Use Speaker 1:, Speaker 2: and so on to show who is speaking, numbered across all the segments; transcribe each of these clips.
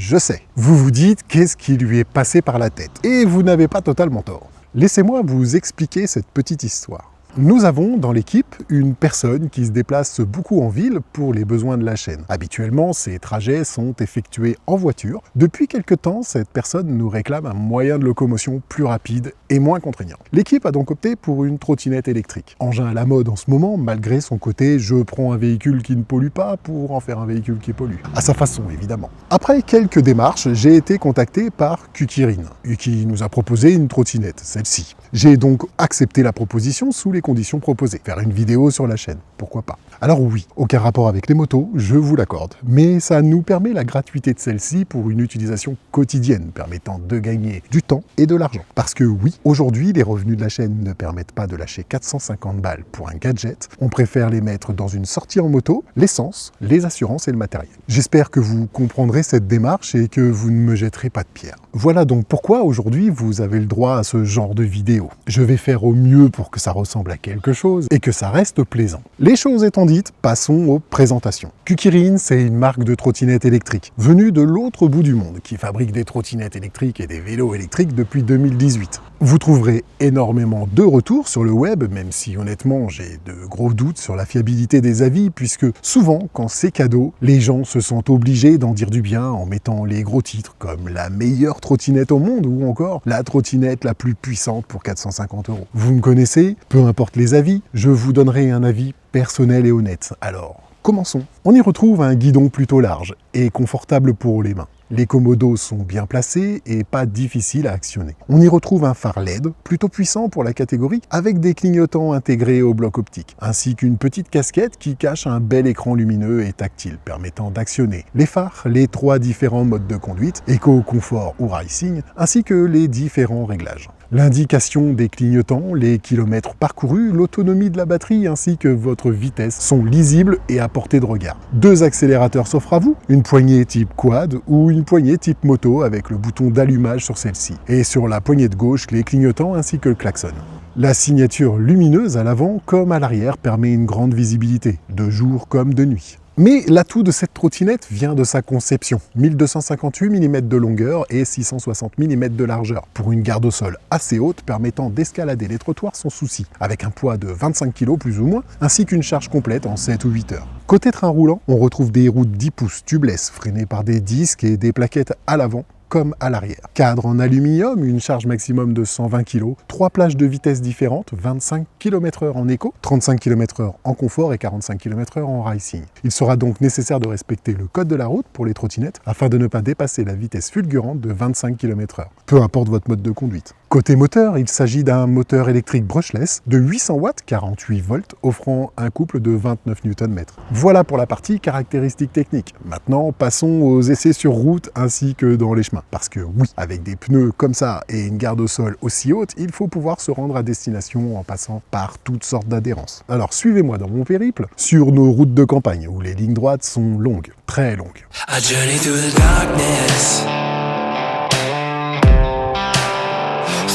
Speaker 1: je sais. Vous vous dites qu'est-ce qui lui est passé par la tête. Et vous n'avez pas totalement tort. Laissez-moi vous expliquer cette petite histoire. Nous avons dans l'équipe une personne qui se déplace beaucoup en ville pour les besoins de la chaîne. Habituellement, ces trajets sont effectués en voiture. Depuis quelque temps, cette personne nous réclame un moyen de locomotion plus rapide et moins contraignant. L'équipe a donc opté pour une trottinette électrique. Engin à la mode en ce moment, malgré son côté « je prends un véhicule qui ne pollue pas pour en faire un véhicule qui pollue ». À sa façon, évidemment. Après quelques démarches, j'ai été contacté par Kukirin, qui nous a proposé une trottinette, celle-ci. J'ai donc accepté la proposition sous les conditions proposées. Faire une vidéo sur la chaîne, pourquoi pas. Alors oui, aucun rapport avec les motos, je vous l'accorde. Mais ça nous permet la gratuité de celle-ci pour une utilisation quotidienne, permettant de gagner du temps et de l'argent. Parce que oui, aujourd'hui, les revenus de la chaîne ne permettent pas de lâcher 450 balles pour un gadget. On préfère les mettre dans une sortie en moto, l'essence, les assurances et le matériel. J'espère que vous comprendrez cette démarche et que vous ne me jetterez pas de pierre. Voilà donc pourquoi aujourd'hui vous avez le droit à ce genre de vidéo. Je vais faire au mieux pour que ça ressemble à quelque chose et que ça reste plaisant. Les choses étant dites, passons aux présentations. Kukirin, c'est une marque de trottinettes électriques, venue de l'autre bout du monde, qui fabrique des trottinettes électriques et des vélos électriques depuis 2018. Vous trouverez énormément de retours sur le web, même si honnêtement j'ai de gros doutes sur la fiabilité des avis, puisque souvent, quand c'est cadeau, les gens se sentent obligés d'en dire du bien en mettant les gros titres comme la meilleure trottinette au monde ou encore la trottinette la plus puissante pour 450 €. Vous me connaissez, peu importe les avis, je vous donnerai un avis personnel et honnête. Alors, commençons. On y retrouve un guidon plutôt large et confortable pour les mains. Les commodos sont bien placés et pas difficiles à actionner. On y retrouve un phare LED, plutôt puissant pour la catégorie, avec des clignotants intégrés au bloc optique, ainsi qu'une petite casquette qui cache un bel écran lumineux et tactile, permettant d'actionner les phares, les 3 différents modes de conduite, éco, confort ou racing, ainsi que les différents réglages. L'indication des clignotants, les kilomètres parcourus, l'autonomie de la batterie ainsi que votre vitesse sont lisibles et à portée de regard. 2 accélérateurs s'offrent à vous, une poignée type quad ou une poignée type moto avec le bouton d'allumage sur celle-ci. Et sur la poignée de gauche, les clignotants ainsi que le klaxon. La signature lumineuse à l'avant comme à l'arrière permet une grande visibilité, de jour comme de nuit. Mais l'atout de cette trottinette vient de sa conception. 1258 mm de longueur et 660 mm de largeur, pour une garde au sol assez haute permettant d'escalader les trottoirs sans souci, avec un poids de 25 kg plus ou moins, ainsi qu'une charge complète en 7 ou 8 heures. Côté train roulant, on retrouve des roues de 10 pouces tubeless freinées par des disques et des plaquettes à l'avant, comme à l'arrière. Cadre en aluminium, une charge maximum de 120 kg, 3 plages de vitesse différentes, 25 km/h en éco, 35 km/h en confort et 45 km/h en racing. Il sera donc nécessaire de respecter le code de la route pour les trottinettes afin de ne pas dépasser la vitesse fulgurante de 25 km/h, peu importe votre mode de conduite. Côté moteur, il s'agit d'un moteur électrique brushless de 800 watts, 48 volts, offrant un couple de 29 Nm. Voilà pour la partie caractéristiques techniques. Maintenant, passons aux essais sur route ainsi que dans les chemins. Parce que oui, avec des pneus comme ça et une garde au sol aussi haute, il faut pouvoir se rendre à destination en passant par toutes sortes d'adhérences. Alors suivez-moi dans mon périple sur nos routes de campagne où les lignes droites sont longues, très longues. A journey through the darkness,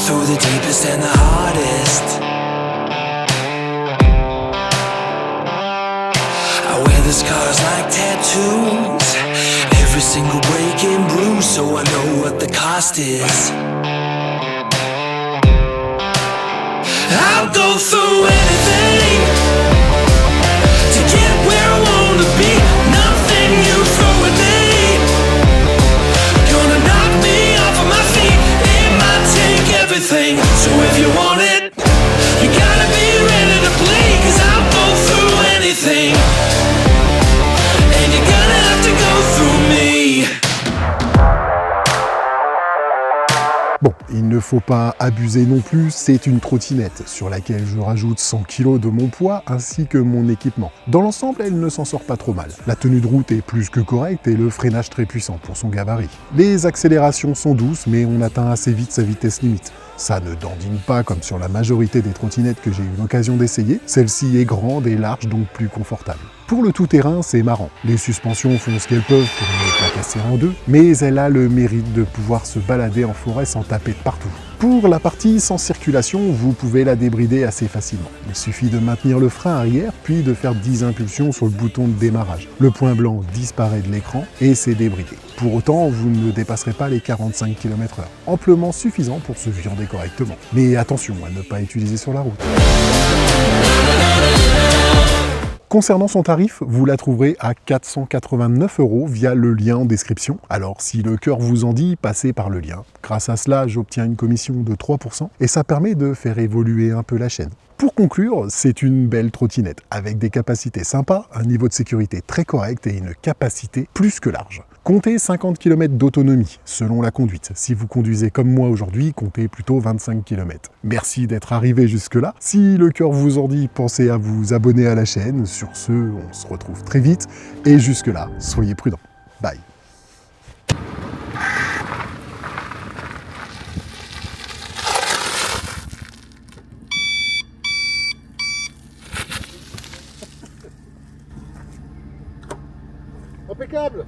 Speaker 1: through the deepest and the hardest. I wear the scars like tattoos, every single break and bruise, so I know what the cost is. I'll go through anything to get where I wanna be. Nothing you throw at me gonna knock me off of my feet. It might take everything, so if you want it, you gotta be ready to bleed. 'Cause I'll go through anything, and you're gonna have to go through me. Bon, il ne faut pas abuser non plus, c'est une trottinette sur laquelle je rajoute 100 kg de mon poids ainsi que mon équipement. Dans l'ensemble, elle ne s'en sort pas trop mal. La tenue de route est plus que correcte et le freinage très puissant pour son gabarit. Les accélérations sont douces, mais on atteint assez vite sa vitesse limite. Ça ne dandine pas comme sur la majorité des trottinettes que j'ai eu l'occasion d'essayer. Celle-ci est grande et large, donc plus confortable. Pour le tout-terrain, c'est marrant. Les suspensions font ce qu'elles peuvent pour ne pas casser en deux, mais elle a le mérite de pouvoir se balader en forêt sans taper de partout. Pour la partie sans circulation, vous pouvez la débrider assez facilement. Il suffit de maintenir le frein arrière, puis de faire 10 impulsions sur le bouton de démarrage. Le point blanc disparaît de l'écran et c'est débridé. Pour autant, vous ne dépasserez pas les 45 km/h, amplement suffisant pour se viander correctement. Mais attention à ne pas utiliser sur la route. Concernant son tarif, vous la trouverez à 489 € via le lien en description. Alors si le cœur vous en dit, passez par le lien. Grâce à cela, j'obtiens une commission de 3% et ça permet de faire évoluer un peu la chaîne. Pour conclure, c'est une belle trottinette avec des capacités sympas, un niveau de sécurité très correct et une capacité plus que large. Comptez 50 km d'autonomie selon la conduite. Si vous conduisez comme moi aujourd'hui, comptez plutôt 25 km. Merci d'être arrivé jusque-là. Si le cœur vous en dit, pensez à vous abonner à la chaîne. Sur ce, on se retrouve très vite. Et jusque-là, soyez prudents. Bye. Impeccable!